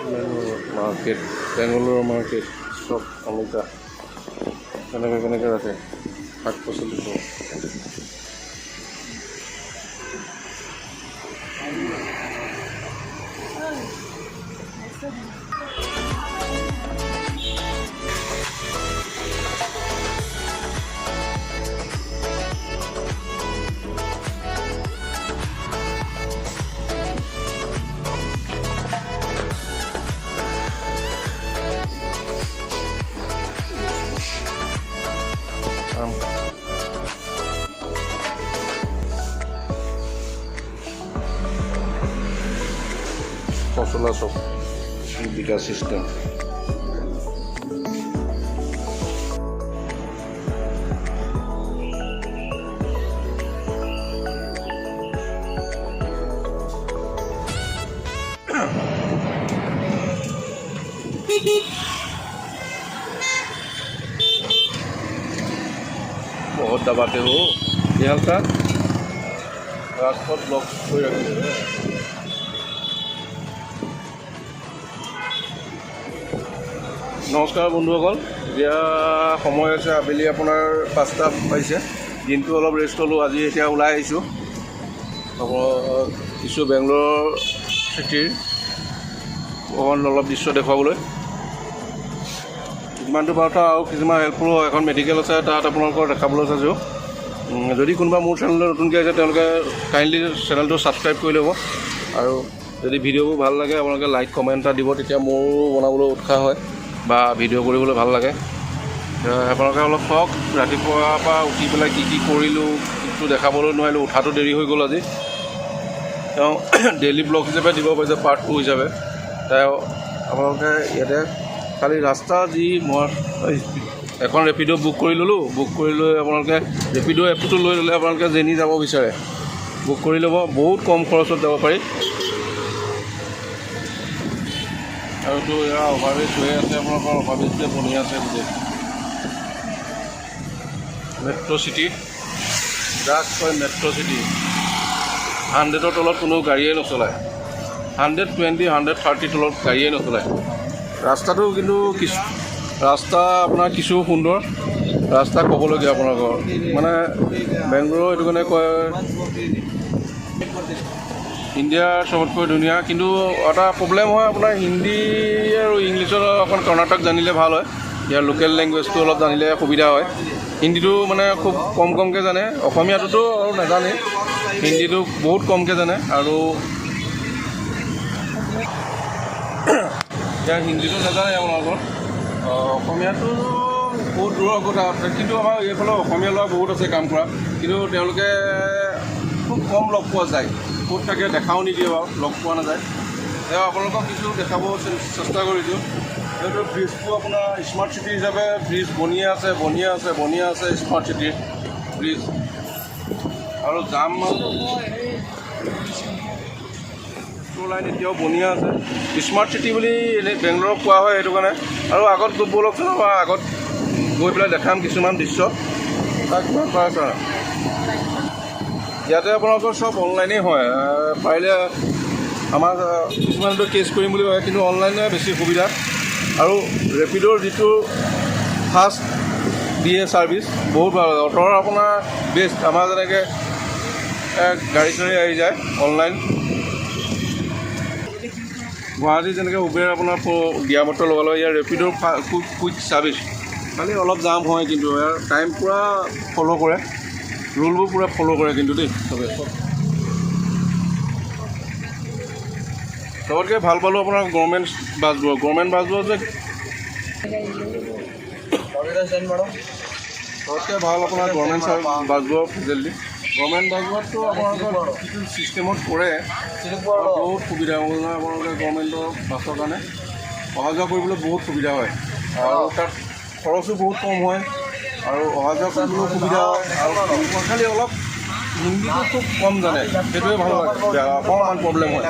Market, বেংগলোৰৰ market চব অমিতা কেনেকৈ ৰাখে শাক পাচলি চব। মশলা সব বিকাশ সিস্টেম। बहुत दबाते हो ये हल्का राजपथ ब्लॉक हो रखे हैं। নমস্কাৰ বন্ধুসকল, এতিয়া সময় আছে আবেলি আপোনাৰ 5টা পাইছে। দিনটো অলপ ৰেষ্ট ল'লোঁ, আজি এতিয়া ওলাই আহিছোঁ কিছু বেংগলোৰ চিটিৰ অলপ দৃশ্য দেখুৱাবলৈ। যিমানটো পাৰোঁ আৰু কিছুমান হেল্পফুল হয়। এখন মেডিকেল আছে, তাত আপোনালোকৰ দেখাবলৈ চাইছোঁ। যদি কোনোবা মোৰ চেনেললৈ নতুনকৈ আহিছে তেওঁলোকে কাইণ্ডলি চেনেলটো ছাবস্ক্ৰাইব কৰি ল'ব, আৰু যদি ভিডিঅ'বোৰ ভাল লাগে আপোনালোকে লাইক কমেণ্ট এটা দিব, তেতিয়া মোৰো বনাবলৈ উৎসাহ হয় বা ভিডিঅ' কৰিবলৈ ভাল লাগে। আপোনালোকে অলপ চাওক, ৰাতিপুৱাৰ পৰা উঠি পেলাই কি কৰিলোঁ কিন্তু দেখাবলৈ নোৱাৰিলোঁ, উঠাটো দেৰি হৈ গ'ল। আজি তেওঁ ডেইলি ব্লগ হিচাপে দিব পাৰিছে, পাৰ্ট 2 হিচাপে। তেওঁ আপোনালোকে ইয়াতে খালি ৰাস্তা যি মই এখন ৰেপিড' বুক কৰি ল'লোঁ। বুক কৰি লৈ আপোনালোকে ৰেপিড' এপটো লৈ ল'লে আপোনালোকে যেনি যাব বিচাৰে বুক কৰি ল'ব, বহুত কম খৰচত যাব পাৰি। আৰুতো এয়া অভাৰব্ৰিজ হৈ আছে, আপোনালোকৰ অভাৰব্ৰিজটোৱে বনি আছে গোটেই। মেট্ৰ' চিটি, যাক কয় মেট্ৰ' চিটি। 100ৰ তলত কোনো গাড়ীয়ে নচলায়, 120, 130 তলত গাড়ীয়ে নচলায়। ৰাস্তাটো কিন্তু ৰাস্তা আপোনাৰ কিছু সুন্দৰ ৰাস্তা ক'বলগীয়া আপোনালোকৰ, মানে বেংগলোৰ এইটো কাৰণে কয় ইণ্ডিয়াৰ চবতকৈ ধুনীয়া। কিন্তু এটা প্ৰব্লেম হয় আপোনাৰ হিন্দী আৰু ইংলিছত অকণ কৰ্ণাটক জানিলে ভাল হয়। ইয়াৰ লোকেল লেংগুৱেজটো অলপ জানিলে সুবিধা হয়। হিন্দীটো মানে খুব কমকৈ জানে, অসমীয়াটোতো আৰু নাজানে, হিন্দীটো বহুত কমকৈ জানে। আৰু এতিয়া হিন্দীটো নাজানে আপোনালোকৰ, অসমীয়াটো বহুত দূৰৰ কথা। কিন্তু আমাৰ এইফালে অসমীয়া ল'ৰা বহুত আছে কাম কৰা, কিন্তু তেওঁলোকে খুব কম লগ পোৱা যায়। ক'ত থাকে দেখাও নিদিয়ে বাৰু, লগ পোৱা নাযায়। তেওঁ আপোনালোকক কিছু দেখাব চেষ্টা কৰিছোঁ। এইটো ব্ৰিজটো আপোনাৰ স্মাৰ্ট চিটি হিচাপে ব্ৰিজ বনিয়ে আছে স্মাৰ্ট চিটিৰ ব্ৰিজ। আৰু জাম লাইন এতিয়াও বনিয়ে আছে। স্মাৰ্ট চিটি বুলি এনেই বেংগলোৰক কোৱা হয় সেইটো কাৰণে। আৰু আগত ব'লকচোন, আগত গৈ পেলাই দেখাম কিছুমান দৃশ্য। তাক কিমান পাইছে ইয়াতে আপোনালোকৰ চব অনলাইনেই হয়। পাৰিলে আমাৰ কিছুমানটো কেছ কৰিম বুলি কয়, কিন্তু অনলাইনে বেছি সুবিধা। আৰু ৰেপিডৰ যিটো ফাষ্ট দিয়ে ছাৰ্ভিচ বহুত ভাল। অট'ৰ আপোনাৰ বেষ্ট। আমাৰ যেনেকৈ গাড়ী চাড়ী আহি যায় অনলাইন, গুৱাহাটী যেনেকৈ উবেৰ আপোনাৰ দিয়া মতে লগালে, ইয়াৰ ৰেপিডৰ কুইক ছাৰ্ভিচ। খালি অলপ জাম হয়, কিন্তু ইয়াৰ টাইম পূৰা ফ'ল' কৰে, ৰুলবোৰ পূৰা ফ'ল' কৰে কিন্তু দেই চবে। চবতকৈ ভাল পালোঁ আপোনাৰ গভৰ্ণমেণ্ট বাছবোৰ যে চবতকৈ ভাল আপোনাৰ গভৰ্ণমেণ্ট বাছবোৰৰ ফেচিলিটি। গভৰ্ণমেণ্ট বাছবোৰততো আপোনালোকৰ যিটো ছিষ্টেমত কৰে বহুত সুবিধা হ'ল নহয়। আপোনালোকে গভৰ্ণমেণ্টৰ বাছৰ কাৰণে অহা যোৱা কৰিবলৈ বহুত সুবিধা হয়, আৰু তাত খৰচো বহুত কম হয়, আৰু অহা যোৱা কৰিবলৈও সুবিধা হয়। আৰু খালি অলপ হিন্দীটো খুব কম জানে, সেইটোৱে ভাল লাগে, অকণমান প্ৰব্লেম হয়।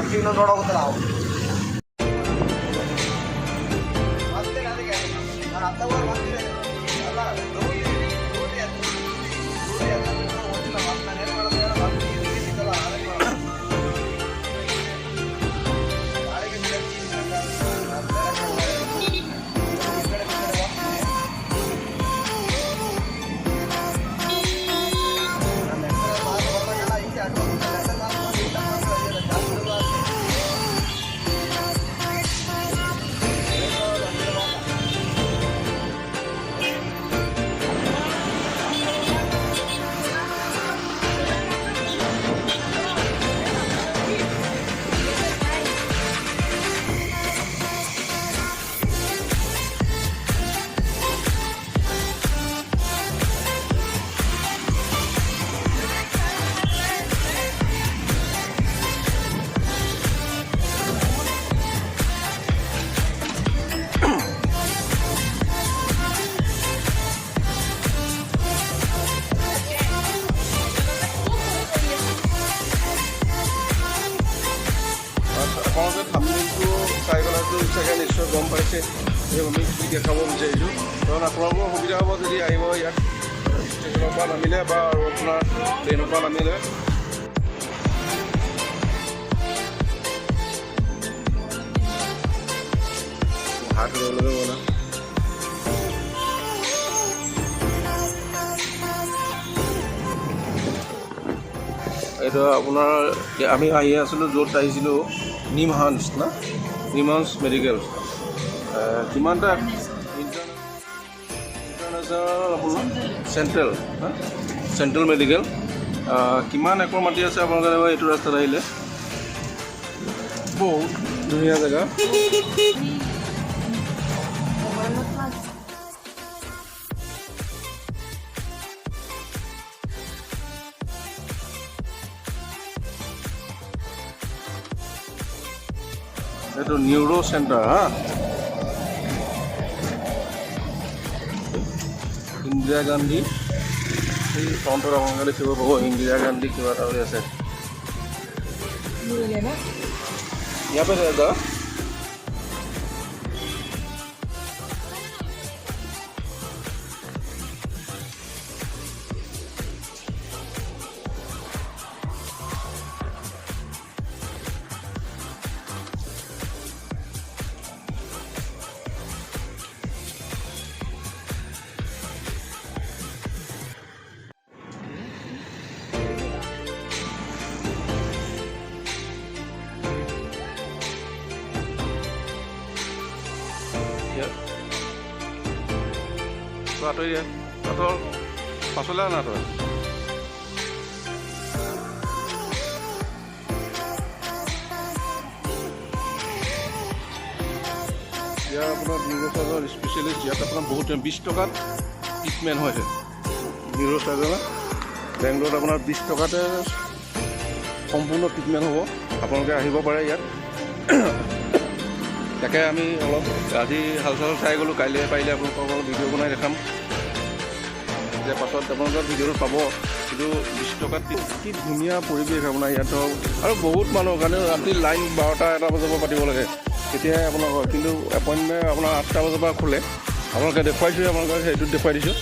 গম পাইছে যে আমি কি দেখাব বিচাৰিছোঁ কাৰণ আপোনালোকৰ সুবিধা হ'ব যদি আহিব ইয়াত ষ্টেচনৰ পৰা নামিলে বা আৰু আপোনাৰ ট্ৰেইনৰ পৰা নামিলে হাত লৈ ল'ব না এইটো আপোনাৰ আমি আহি আছিলোঁ য'ত আহিছিলোঁ নিমহান্স না নিমহান্স মেডিকেল কিমানটা ইণ্টাৰনেশ্যনেল আপোনাৰ চেণ্ট্ৰেল মেডিকেল কিমান একৰ মাটি আছে আপোনালোকে এইটো ৰাস্তাত আহিলে বহুত ধুনীয়া জেগা এইটো নিউৰো চেণ্টাৰ হা ইন্দিৰা গান্ধী এই ফ্ৰণ্টত আপোনালোকে দেখিব পাব ইন্দিৰা গান্ধী কিবা এটা হৈ আছে ইয়াৰ পৰা দাদা আঁতৰি দিয়ে আঁতৰ পাছলৈ আনা তই ইয়াৰ আপোনাৰ নিউৰোচাৰ্জৰ স্পেচিয়েলিষ্ট ইয়াত আপোনাৰ বহুত 20 টকাত ট্ৰিটমেণ্ট হৈছে নিউৰোচাৰ্জৰ বেংগলোৰত আপোনাৰ 20 টকাতে সম্পূৰ্ণ ট্ৰিটমেণ্ট হ'ব আপোনালোকে আহিব পাৰে ইয়াত তাকে আমি অলপ আজি হালচাল চাই গ'লোঁ কাইলৈ পাৰিলে আপোনালোকক অলপ ভিডিঅ' বনাই দেখাম যে পাছত আপোনালোকৰ ভিডিঅ'টো পাব কিন্তু 20 টকাত কি ধুনীয়া পৰিৱেশ আপোনাৰ ইয়াত আৰু বহুত মানুহৰ কাৰণে ৰাতি লাইন 12টা 1টা বজাৰ পৰা পাতিব লাগে তেতিয়াহে আপোনালোকৰ কিন্তু এপইণ্টমেণ্ট আপোনাৰ 8টা বজাৰ পৰা খোলে আপোনালোকে দেখুৱাইছোঁ আপোনালোকক সেইটোত দেখুৱাই দিছোঁ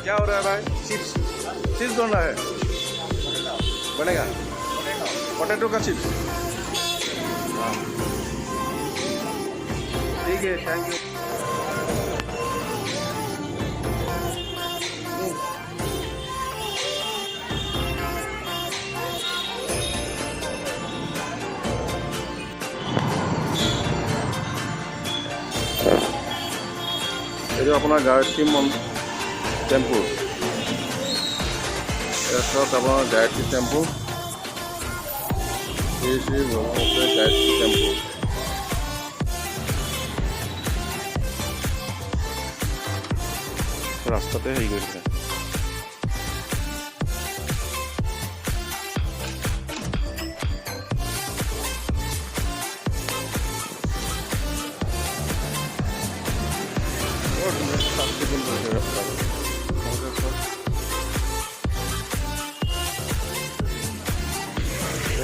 क्या हो रहा है भाई चिप्स चिप्स बन रहा है बनेगा पोटैटो का चिप्स हाँ ठीक है थैंक यू ये अपना Gayatri temple Gayatri temple Shri Shri Brahmaputra Gayatri temple रास्ताते हेৰি কৰিছে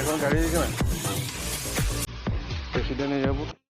এখন গাড়ি দিকে না প্ৰেসিডেন্ট এয়াৰপোৰ্ট